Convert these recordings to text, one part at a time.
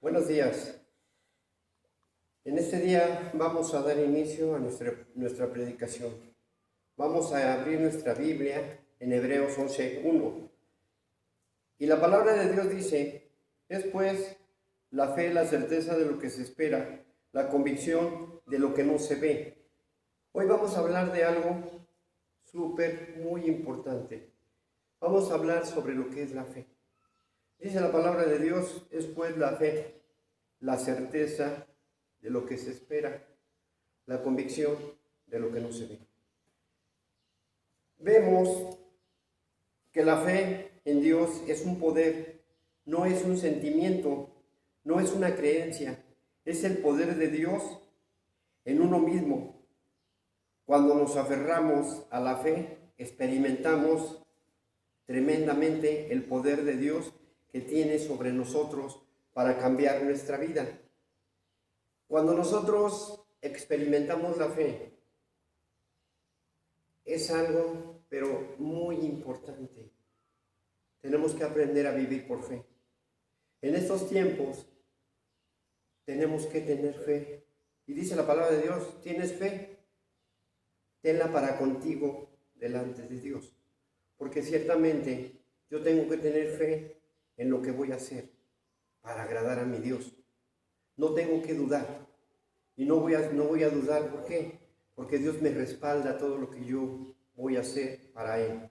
Buenos días. En este día vamos a dar inicio a nuestra predicación. Vamos a abrir nuestra Biblia en Hebreos 11:1. Y la palabra de Dios dice: es pues la fe, la certeza de lo que se espera, la convicción de lo que no se ve. Hoy vamos a hablar de algo muy importante. Vamos a hablar sobre lo que es la fe. Dice la palabra de Dios: es pues la fe, la certeza de lo que se espera, la convicción de lo que no se ve. Vemos que la fe en Dios es un poder, no es un sentimiento, no es una creencia, es el poder de Dios en uno mismo. Cuando nos aferramos a la fe, experimentamos tremendamente el poder de Dios que tiene sobre nosotros para cambiar nuestra vida. Cuando nosotros experimentamos la fe, es algo, pero muy importante. Tenemos que aprender a vivir por fe. En estos tiempos tenemos que tener fe. Y dice la palabra de Dios: ¿tienes fe? Tenla para contigo delante de Dios. Porque ciertamente yo tengo que tener fe en lo que voy a hacer para agradar a mi Dios. No tengo que dudar. Y no voy a dudar. ¿Por qué? Porque Dios me respalda todo lo que yo voy a hacer para Él.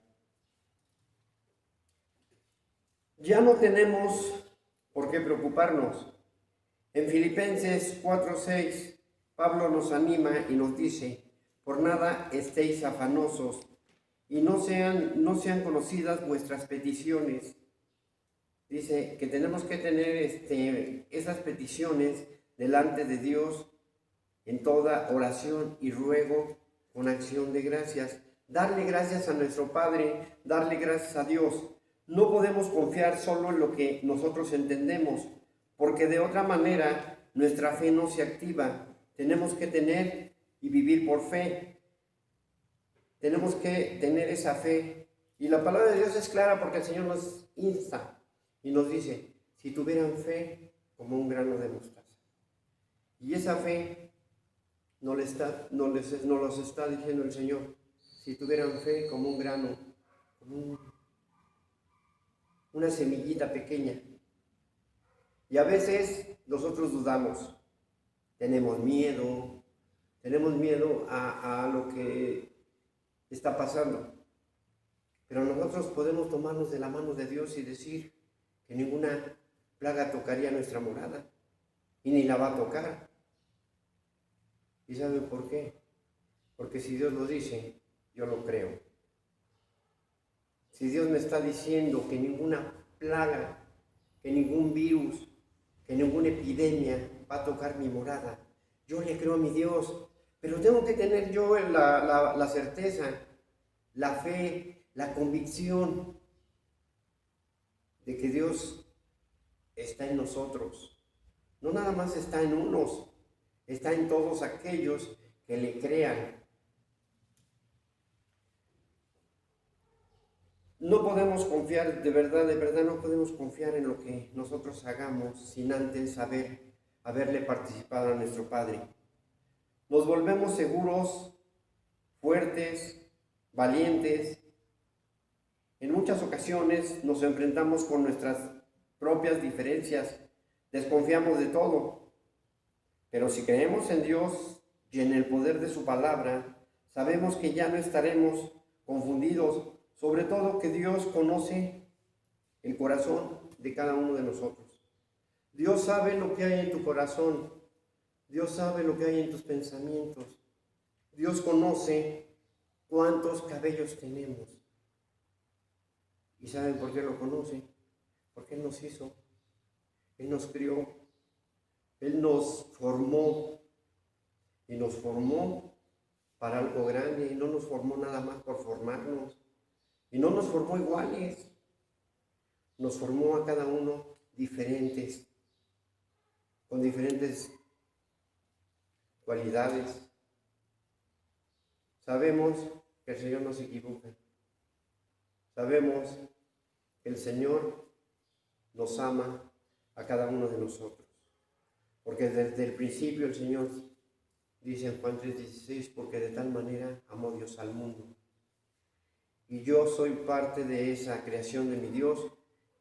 Ya no tenemos por qué preocuparnos. En Filipenses 4:6, Pablo nos anima y nos dice: por nada estéis afanosos y no sean conocidas vuestras peticiones. Dice que tenemos que tener esas peticiones delante de Dios en toda oración y ruego con acción de gracias. Darle gracias a nuestro Padre, darle gracias a Dios. No podemos confiar solo en lo que nosotros entendemos, porque de otra manera nuestra fe no se activa. Tenemos que tener y vivir por fe. Tenemos que tener esa fe. Y la palabra de Dios es clara, porque el Señor nos insta y nos dice: si tuvieran fe como un grano de mostaza. Y esa fe nos los está diciendo el Señor: si tuvieran fe como un grano, como una semillita pequeña. Y a veces nosotros dudamos, tenemos miedo a lo que está pasando. Pero nosotros podemos tomarnos de la mano de Dios y decir que ninguna plaga tocaría nuestra morada, y ni la va a tocar. ¿Y saben por qué? Porque si Dios lo dice, yo lo creo. Si Dios me está diciendo que ninguna plaga, que ningún virus, que ninguna epidemia va a tocar mi morada, yo le creo a mi Dios. Pero tengo que tener yo la certeza, la fe, la convicción de que Dios está en nosotros. No nada más está en unos, está en todos aquellos que le crean. No podemos confiar, de verdad, no podemos confiar en lo que nosotros hagamos sin antes haberle participado a nuestro Padre. Nos volvemos seguros, fuertes, valientes. En muchas ocasiones nos enfrentamos con nuestras propias diferencias, desconfiamos de todo. Pero si creemos en Dios y en el poder de su palabra, sabemos que ya no estaremos confundidos. Sobre todo que Dios conoce el corazón de cada uno de nosotros. Dios sabe lo que hay en tu corazón. Dios sabe lo que hay en tus pensamientos. Dios conoce cuántos cabellos tenemos. ¿Y saben por qué lo conoce? Porque Él nos hizo. Él nos crió. Él nos formó. Y nos formó para algo grande. Y no nos formó nada más por formarnos. Y no nos formó iguales, nos formó a cada uno diferentes, con diferentes cualidades. Sabemos que el Señor no se equivoca. Sabemos que el Señor nos ama a cada uno de nosotros. Porque desde el principio el Señor dice en Juan 3:16, porque de tal manera amó Dios al mundo. Y yo soy parte de esa creación de mi Dios,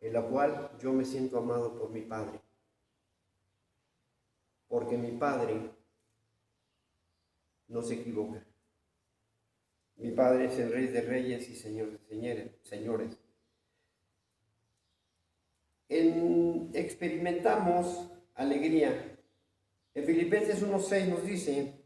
en la cual yo me siento amado por mi Padre. Porque mi Padre no se equivoca. Mi Padre es el Rey de Reyes y Señor de Señores. Experimentamos alegría. En Filipenses 1:6 nos dice,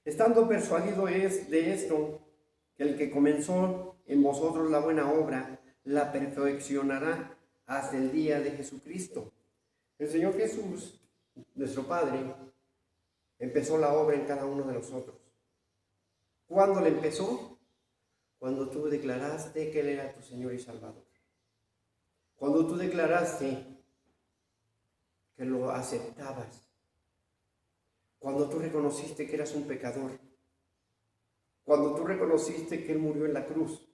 estando persuadido es de esto, que el que comenzó en vosotros la buena obra, la perfeccionará hasta el día de Jesucristo. El Señor Jesús, nuestro Padre, empezó la obra en cada uno de nosotros. ¿Cuándo le empezó? Cuando tú declaraste que Él era tu Señor y Salvador. Cuando tú declaraste que lo aceptabas. Cuando tú reconociste que eras un pecador. Cuando tú reconociste que Él murió en la cruz.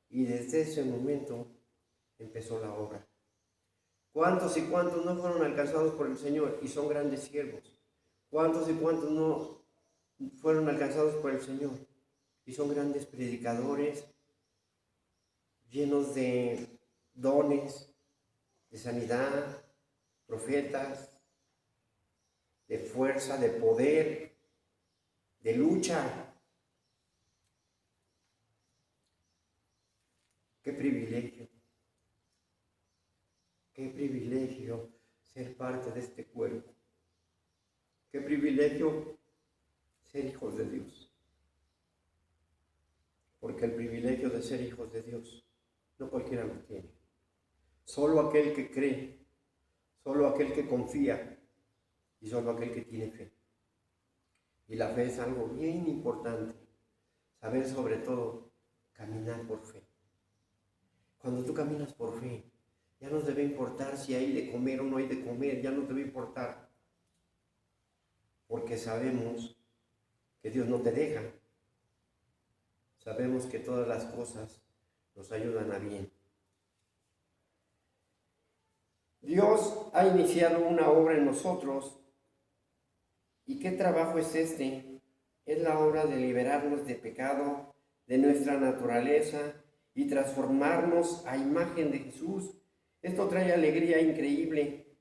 Y desde ese momento empezó la obra. ¿Cuántos y cuántos no fueron alcanzados por el Señor y son grandes siervos? ¿Cuántos y cuántos no fueron alcanzados por el Señor y son grandes predicadores, llenos de dones, de sanidad, profetas, de fuerza, de poder, de lucha? ¡Qué privilegio! ¡Qué privilegio ser parte de este cuerpo! ¡Qué privilegio ser hijos de Dios! Porque el privilegio de ser hijos de Dios no cualquiera lo tiene. Solo aquel que cree, solo aquel que confía y solo aquel que tiene fe. Y la fe es algo bien importante. Saber sobre todo caminar por fe. Cuando tú caminas por fe, ya no debe importar si hay de comer o no hay de comer, ya no debe importar. Porque sabemos que Dios no te deja. Sabemos que todas las cosas nos ayudan a bien. Dios ha iniciado una obra en nosotros. ¿Y qué trabajo es este? Es la obra de liberarnos de pecado, de nuestra naturaleza y transformarnos a imagen de Jesús. Esto trae alegría increíble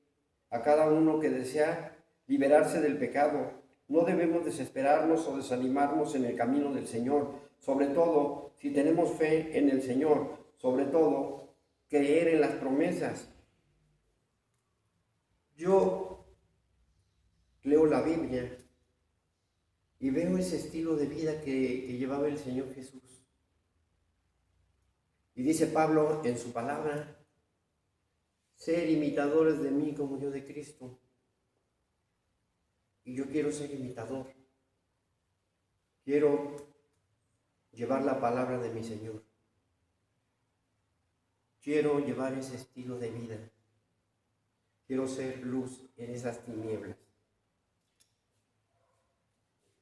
a cada uno que desea liberarse del pecado. No debemos desesperarnos o desanimarnos en el camino del Señor, sobre todo si tenemos fe en el Señor, sobre todo creer en las promesas. Yo leo la Biblia y veo ese estilo de vida que llevaba el Señor Jesús. Y dice Pablo en su palabra, ser imitadores de mí como yo de Cristo. Y yo quiero ser imitador. Quiero llevar la palabra de mi Señor. Quiero llevar ese estilo de vida. Quiero ser luz en esas tinieblas.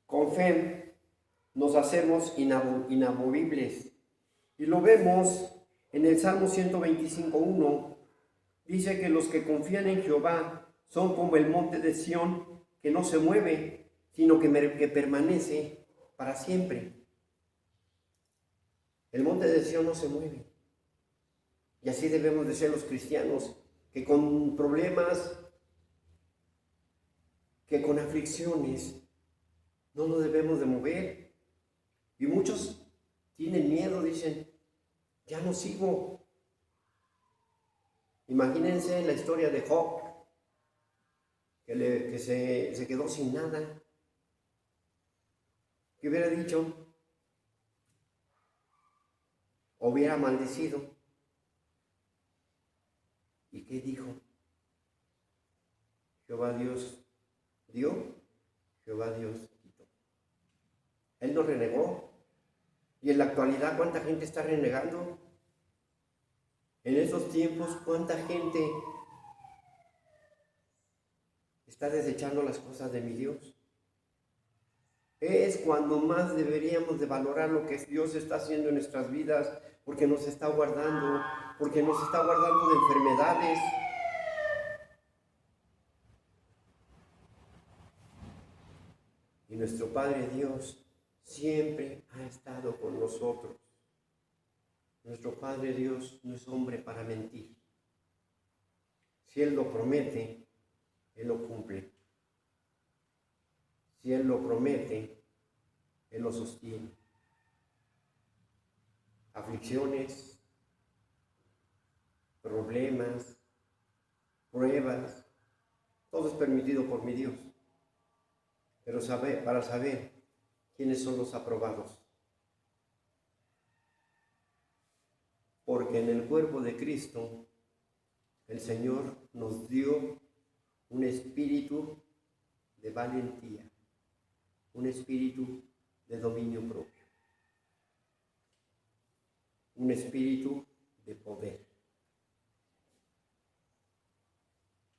Con fe nos hacemos inamovibles. Y lo vemos en el Salmo 125:1. Dice que los que confían en Jehová son como el monte de Sión, que no se mueve, sino que permanece para siempre. El monte de Sión no se mueve. Y así debemos de ser los cristianos, que con problemas, que con aflicciones, no nos debemos de mover. Y muchos tienen miedo, dicen, ya no sigo. Imagínense la historia de Job, que se quedó sin nada. ¿Qué hubiera dicho? ¿O hubiera maldecido? ¿Y qué dijo? Jehová Dios dio, Jehová Dios quitó. Él no renegó. Y en la actualidad, ¿cuánta gente está renegando? En esos tiempos, ¿cuánta gente está desechando las cosas de mi Dios? Es cuando más deberíamos de valorar lo que Dios está haciendo en nuestras vidas, porque nos está guardando de enfermedades, nuestro Padre Dios siempre ha estado con nosotros. Nuestro Padre Dios no es hombre para mentir. Si Él lo promete, Él lo cumple. Si Él lo promete, Él lo sostiene. Aflicciones, problemas, pruebas, todo es permitido por mi Dios. Pero para saber quiénes son los aprobados. Porque en el cuerpo de Cristo, el Señor nos dio un espíritu de valentía, un espíritu de dominio propio, un espíritu de poder.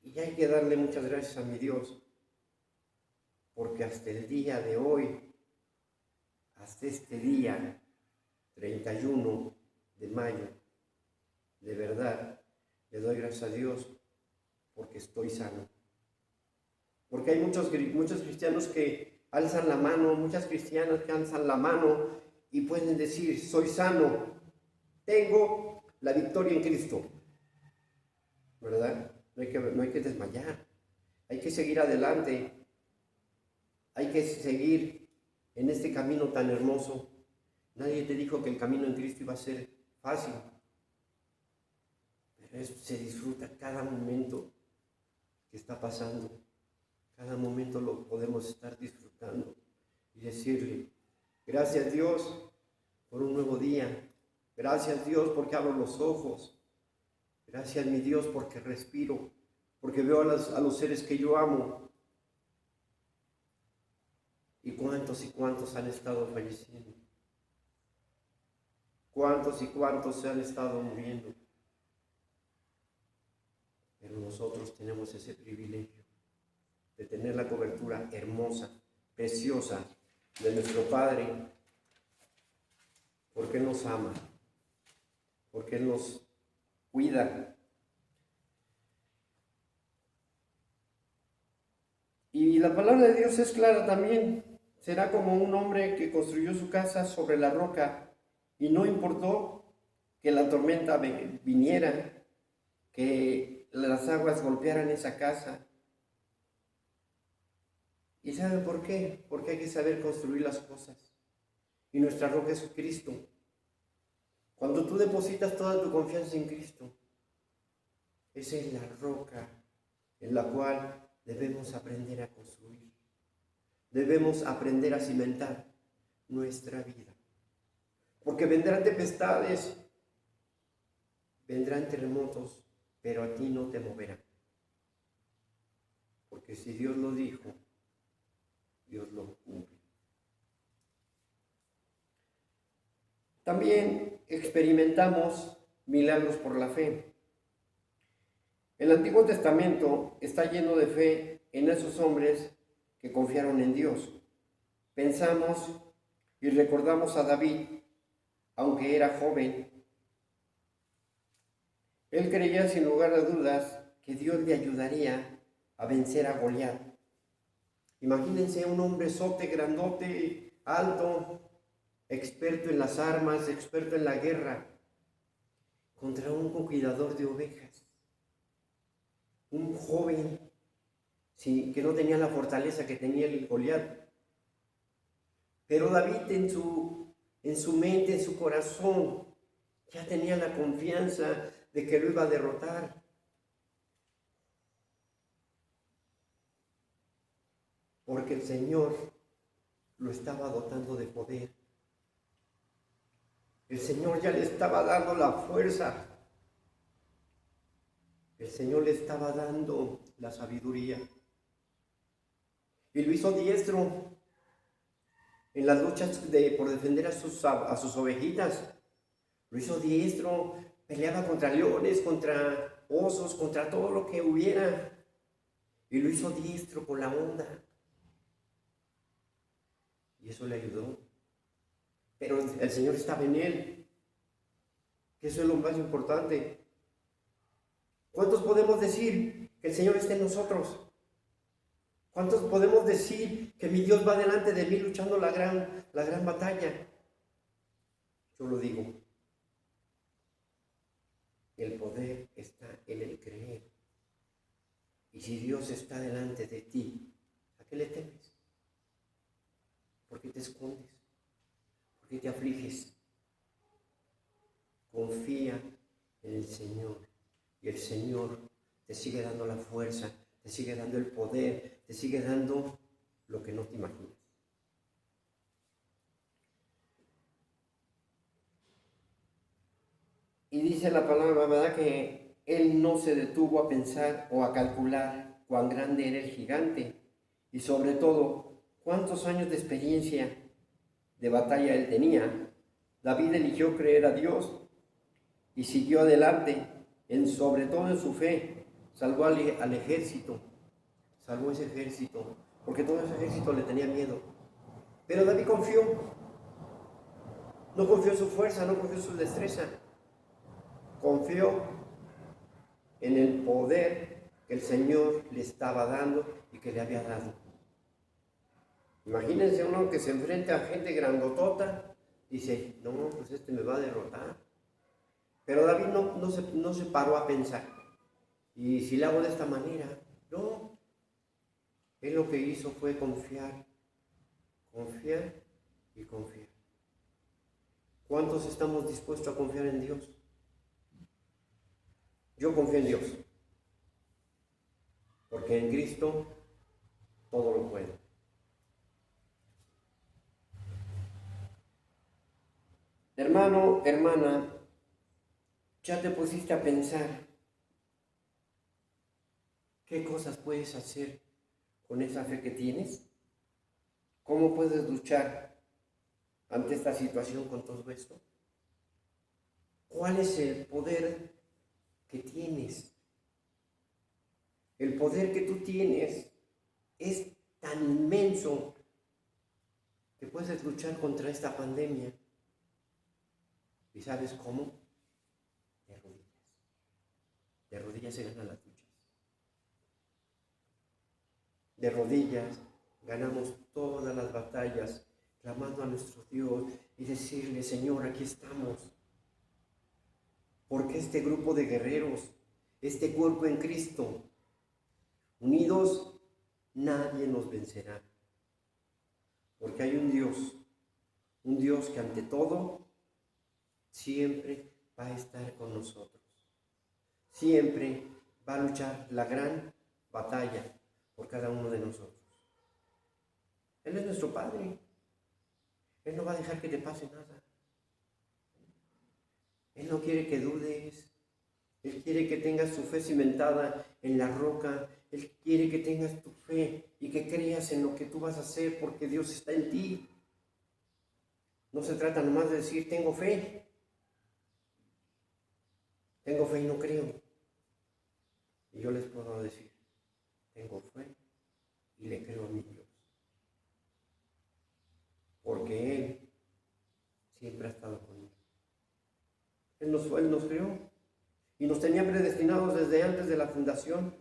Y hay que darle muchas gracias a mi Dios, porque hasta el día de hoy, hasta este día, 31 de mayo, de verdad, le doy gracias a Dios porque estoy sano. Porque hay muchos cristianos que alzan la mano, muchas cristianas que alzan la mano y pueden decir, soy sano, tengo la victoria en Cristo. ¿Verdad? No hay que desmayar, hay que seguir adelante, hay que seguir en este camino tan hermoso. Nadie te dijo que el camino en Cristo iba a ser fácil. Se disfruta cada momento que está pasando. Cada momento lo podemos estar disfrutando y decirle, gracias Dios por un nuevo día. Gracias Dios porque abro los ojos. Gracias mi Dios porque respiro, porque veo a los seres que yo amo. ¿Y cuántos han estado falleciendo? ¿Cuántos y cuántos se han estado muriendo? Pero nosotros tenemos ese privilegio de tener la cobertura hermosa, preciosa de nuestro Padre, porque Él nos ama, porque Él nos cuida. Y la palabra de Dios es clara también. Será como un hombre que construyó su casa sobre la roca y no importó que la tormenta viniera, que las aguas golpearan esa casa. ¿Y saben por qué? Porque hay que saber construir las cosas. Y nuestra roca es Cristo. Cuando tú depositas toda tu confianza en Cristo, esa es la roca en la cual debemos aprender a construir. Debemos aprender a cimentar nuestra vida. Porque vendrán tempestades, vendrán terremotos, pero a ti no te moverán. Porque si Dios lo dijo, Dios lo cumple. También experimentamos milagros por la fe. El Antiguo Testamento está lleno de fe en esos hombres que confiaron en Dios. Pensamos y recordamos a David, aunque era joven. Él creía sin lugar a dudas que Dios le ayudaría a vencer a Goliat. Imagínense un hombrezote, grandote, alto, experto en las armas, experto en la guerra, contra un cuidador de ovejas. Un joven que no tenía la fortaleza que tenía el Goliat. Pero David en su mente, en su corazón, ya tenía la confianza de que lo iba a derrotar. Porque el Señor lo estaba dotando de poder. El Señor ya le estaba dando la fuerza. El Señor le estaba dando la sabiduría. Y lo hizo diestro en las luchas por defender a sus ovejitas. Lo hizo diestro, peleaba contra leones, contra osos, contra todo lo que hubiera. Y lo hizo diestro con la onda. Y eso le ayudó. Pero el Señor estaba en él. Que eso es lo más importante. ¿Cuántos podemos decir que el Señor está en nosotros? ¿Cuántos podemos decir que mi Dios va delante de mí luchando la gran batalla? Yo lo digo. El poder está en el creer. Y si Dios está delante de ti, ¿a qué le temes? ¿Por qué te escondes? ¿Por qué te afliges? Confía en el Señor. Y el Señor te sigue dando la fuerza, te sigue dando el poder, te sigue dando lo que no te imaginas. Y dice la palabra, ¿verdad? Que él no se detuvo a pensar o a calcular cuán grande era el gigante y sobre todo cuántos años de experiencia de batalla él tenía. David eligió creer a Dios y siguió adelante, sobre todo en su fe. Salvó al ejército, salvó ese ejército, porque todo ese ejército le tenía miedo. Pero David confió, no confió en su fuerza, no confió en su destreza, confió en el poder que el Señor le estaba dando y que le había dado. Imagínense uno que se enfrenta a gente grandotota, dice, no, pues este me va a derrotar. Pero David no se paró a pensar, y si le hago de esta manera, no. Él lo que hizo fue confiar, confiar y confiar. ¿Cuántos estamos dispuestos a confiar en Dios? Yo confío en Dios, porque en Cristo todo lo puedo. Hermano, hermana, ¿ya te pusiste a pensar qué cosas puedes hacer con esa fe que tienes? ¿Cómo puedes luchar ante esta situación con todo esto? ¿Cuál es el poder que tienes? El poder que tú tienes es tan inmenso que puedes luchar contra esta pandemia. ¿Y sabes cómo? De rodillas. De rodillas se ganan las luchas. De rodillas ganamos todas las batallas, clamando a nuestro Dios y decirle, Señor, aquí estamos. Porque este grupo de guerreros, este cuerpo en Cristo, unidos, nadie nos vencerá. Porque hay un Dios que ante todo siempre va a estar con nosotros. Siempre va a luchar la gran batalla por cada uno de nosotros. Él es nuestro Padre. Él no va a dejar que te pase nada. Él no quiere que dudes. Él quiere que tengas tu fe cimentada en la roca. Él quiere que tengas tu fe y que creas en lo que tú vas a hacer porque Dios está en ti. No se trata nomás de decir, tengo fe. Tengo fe y no creo. Y yo les puedo decir, tengo fe y le creo a mi Dios. Porque Él siempre ha estado conmigo. Él nos creó y nos tenía predestinados desde antes de la fundación.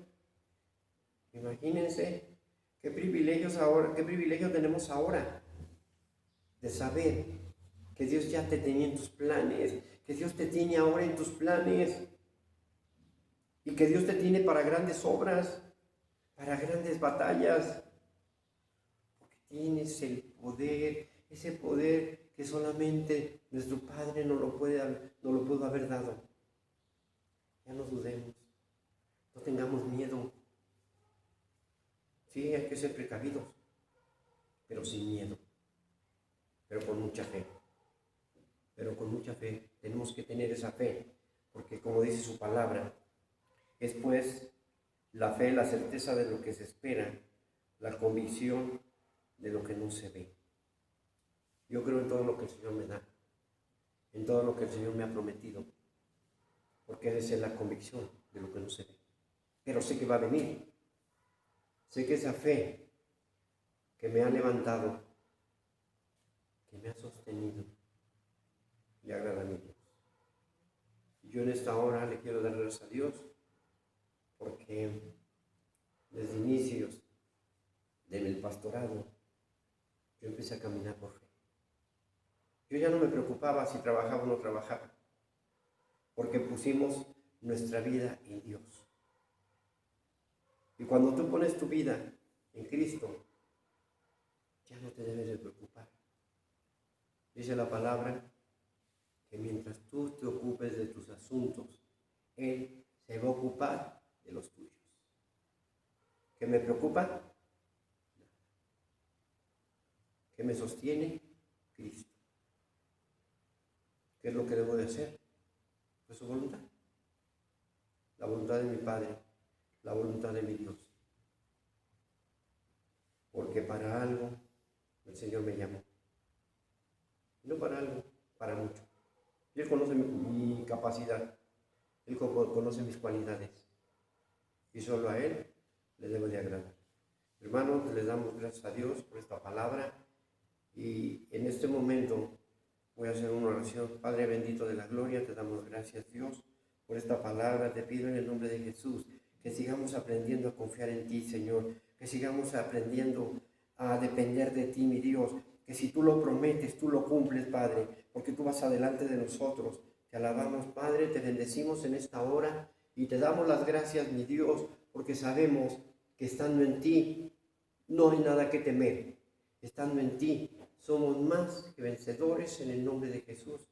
Imagínense qué privilegio tenemos ahora de saber que Dios ya te tenía en tus planes, que Dios te tiene ahora en tus planes y que Dios te tiene para grandes obras, para grandes batallas, porque tienes el poder, ese poder que solamente nuestro Padre no lo pudo haber dado. Ya no dudemos, no tengamos miedo. Sí, hay que ser precavidos, pero sin miedo, pero con mucha fe. Pero con mucha fe, tenemos que tener esa fe, porque como dice su palabra, es pues la fe, la certeza de lo que se espera, la convicción de lo que no se ve. Yo creo en todo lo que el Señor me da, en todo lo que el Señor me ha prometido, porque esa es la convicción de lo que no se ve. Pero sé que va a venir. Sé que esa fe que me ha levantado, que me ha sostenido, le agrada a mi Dios. Y yo en esta hora le quiero dar gracias a Dios, porque desde inicios del pastorado, yo empecé a caminar por fe. Yo ya no me preocupaba si trabajaba o no trabajaba, porque pusimos nuestra vida en Dios. Y cuando tú pones tu vida en Cristo, ya no te debes de preocupar. Dice la palabra que mientras tú te ocupes de tus asuntos, Él se va a ocupar de los tuyos. ¿Qué me preocupa? ¿Qué me sostiene? Cristo. ¿Qué es lo que debo de hacer? Pues su voluntad. La voluntad de mi Padre, la voluntad de mi Dios. Porque para algo el Señor me llamó. No para algo, para mucho. Y Él conoce mi capacidad. Él conoce mis cualidades. Y solo a Él le debo de agradar. Hermanos, les damos gracias a Dios por esta palabra. Y en este momento voy a hacer una oración. Padre bendito de la gloria, te damos gracias, Dios, por esta palabra. Te pido en el nombre de Jesús que sigamos aprendiendo a confiar en ti, Señor. Que sigamos aprendiendo a depender de ti, mi Dios. Que si tú lo prometes, tú lo cumples, Padre, porque tú vas adelante de nosotros. Te alabamos, Padre, te bendecimos en esta hora y te damos las gracias, mi Dios, porque sabemos que estando en ti no hay nada que temer. Estando en ti somos más que vencedores en el nombre de Jesús.